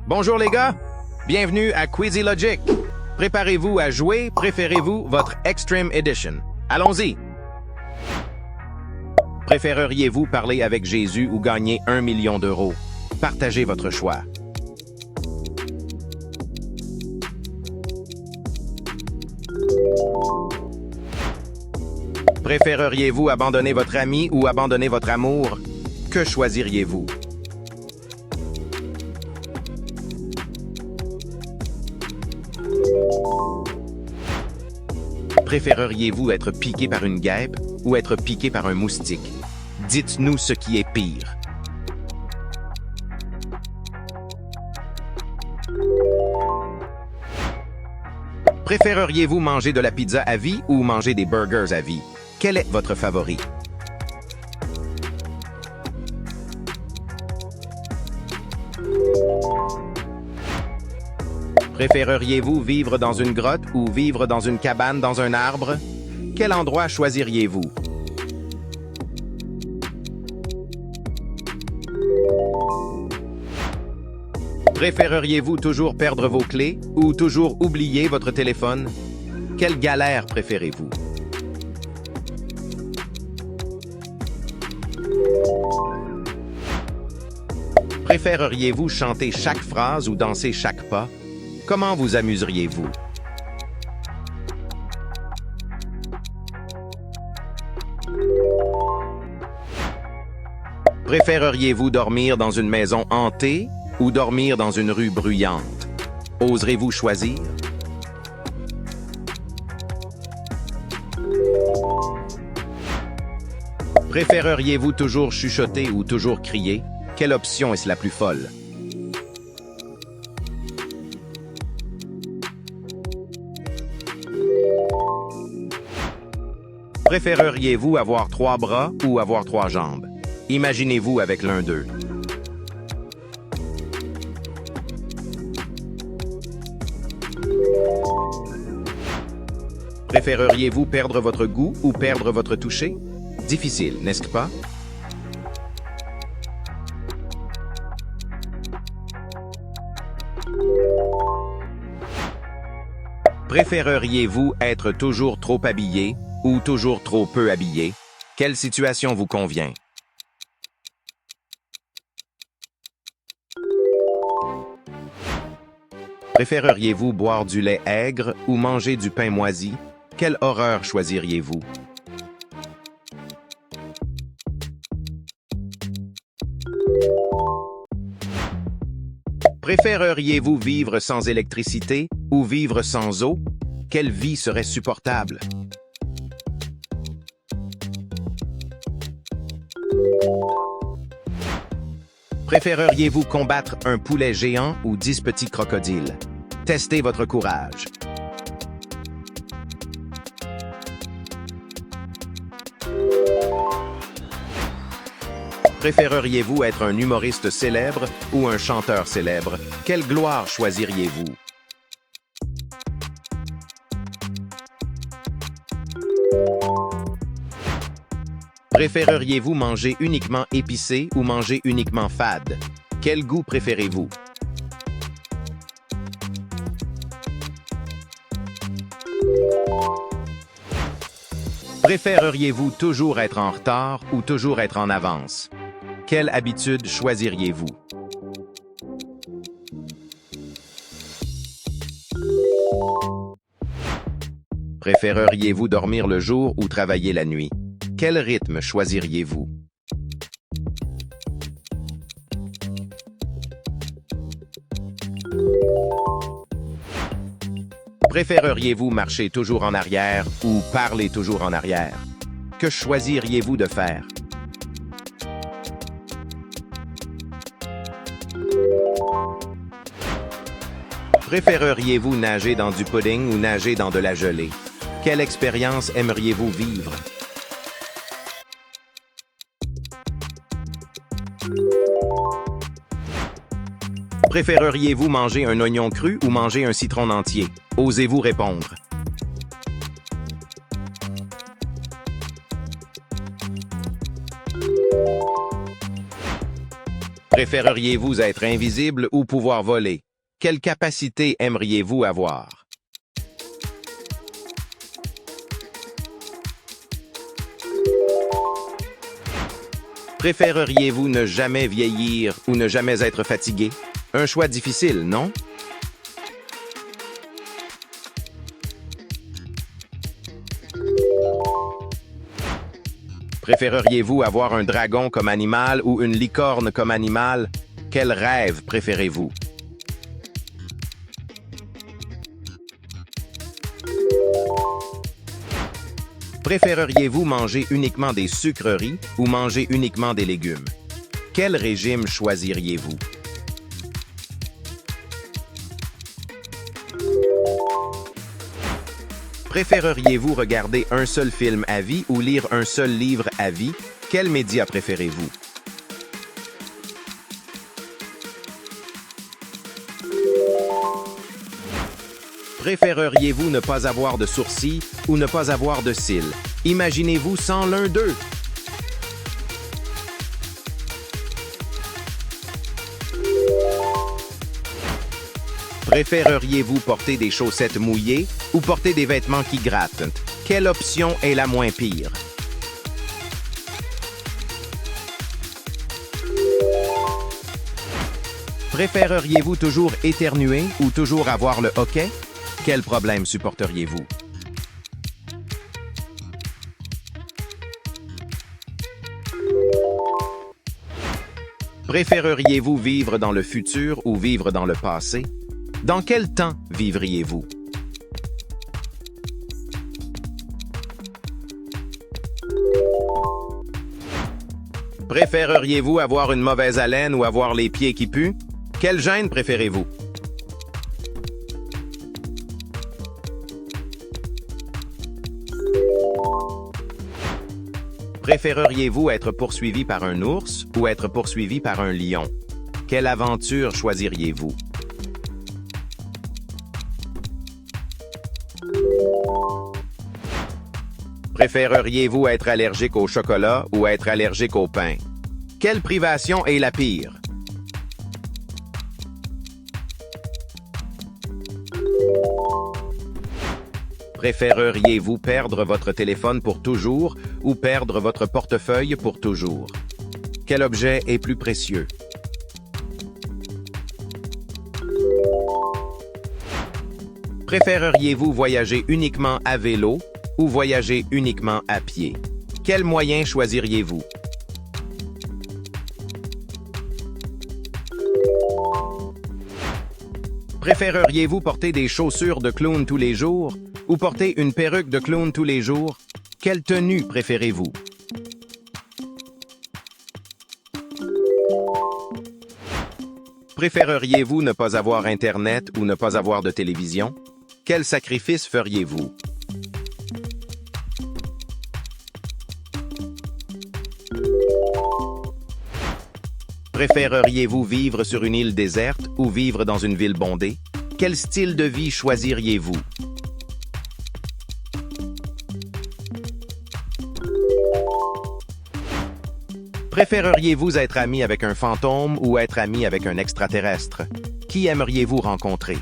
Bonjour les gars, bienvenue à Quizzy Logic. Préparez-vous à jouer, préférez-vous votre Extreme Edition? Allons-y! Préféreriez-vous parler avec Jésus ou gagner 1 million d'euros? Partagez votre choix. Préféreriez-vous abandonner votre ami ou abandonner votre amour? Que choisiriez-vous? Préféreriez-vous être piqué par une guêpe ou être piqué par un moustique? Dites-nous ce qui est pire. Préféreriez-vous manger de la pizza à vie ou manger des burgers à vie? Quel est votre favori? Préféreriez-vous vivre dans une grotte ou vivre dans une cabane dans un arbre? Quel endroit choisiriez-vous? Préféreriez-vous toujours perdre vos clés ou toujours oublier votre téléphone? Quelle galère préférez-vous? Préféreriez-vous chanter chaque phrase ou danser chaque pas? Comment vous amuseriez-vous? Préféreriez-vous dormir dans une maison hantée ou dormir dans une rue bruyante? Oserez-vous choisir? Préféreriez-vous toujours chuchoter ou toujours crier? Quelle option est-ce la plus folle? Préféreriez-vous avoir 3 bras ou avoir 3 jambes? Imaginez-vous avec l'un d'eux. Préféreriez-vous perdre votre goût ou perdre votre toucher? Difficile, n'est-ce pas? Préféreriez-vous être toujours trop habillé ou toujours trop peu habillé? Quelle situation vous convient? Préféreriez-vous boire du lait aigre ou manger du pain moisi? Quelle horreur choisiriez-vous? Préféreriez-vous vivre sans électricité ou vivre sans eau? Quelle vie serait supportable? Préféreriez-vous combattre un poulet géant ou 10 petits crocodiles? Testez votre courage. Préféreriez-vous être un humoriste célèbre ou un chanteur célèbre? Quelle gloire choisiriez-vous? Préféreriez-vous manger uniquement épicé ou manger uniquement fade? Quel goût préférez-vous? Préféreriez-vous toujours être en retard ou toujours être en avance? Quelle habitude choisiriez-vous? Préféreriez-vous dormir le jour ou travailler la nuit? Quel rythme choisiriez-vous? Préféreriez-vous marcher toujours en arrière ou parler toujours en arrière? Que choisiriez-vous de faire? Préféreriez-vous nager dans du pudding ou nager dans de la gelée? Quelle expérience aimeriez-vous vivre? Préféreriez-vous manger un oignon cru ou manger un citron entier? Osez-vous répondre. Préféreriez-vous être invisible ou pouvoir voler? Quelle capacité aimeriez-vous avoir? Préféreriez-vous ne jamais vieillir ou ne jamais être fatigué? Un choix difficile, non? Préféreriez-vous avoir un dragon comme animal ou une licorne comme animal? Quel rêve préférez-vous? Préféreriez-vous manger uniquement des sucreries ou manger uniquement des légumes? Quel régime choisiriez-vous? Préféreriez-vous regarder un seul film à vie ou lire un seul livre à vie? Quel média préférez-vous? Préféreriez-vous ne pas avoir de sourcils ou ne pas avoir de cils? Imaginez-vous sans l'un d'eux. Préféreriez-vous porter des chaussettes mouillées ou porter des vêtements qui grattent? Quelle option est la moins pire? Préféreriez-vous toujours éternuer ou toujours avoir le hoquet? Quel problème supporteriez-vous? Préféreriez-vous vivre dans le futur ou vivre dans le passé? Dans quel temps vivriez-vous? Préféreriez-vous avoir une mauvaise haleine ou avoir les pieds qui puent? Quel gène préférez-vous? Préféreriez-vous être poursuivi par un ours ou être poursuivi par un lion? Quelle aventure choisiriez-vous? Préféreriez-vous être allergique au chocolat ou être allergique au pain? Quelle privation est la pire? Préféreriez-vous perdre votre téléphone pour toujours ou perdre votre portefeuille pour toujours? Quel objet est plus précieux? Préféreriez-vous voyager uniquement à vélo ou voyager uniquement à pied? Quel moyen choisiriez-vous? Préféreriez-vous porter des chaussures de clown tous les jours ou porter une perruque de clown tous les jours? Quelle tenue préférez-vous? Préféreriez-vous ne pas avoir Internet ou ne pas avoir de télévision? Quel sacrifice feriez-vous? Préféreriez-vous vivre sur une île déserte ou vivre dans une ville bondée? Quel style de vie choisiriez-vous? Préféreriez-vous être ami avec un fantôme ou être ami avec un extraterrestre? Qui aimeriez-vous rencontrer?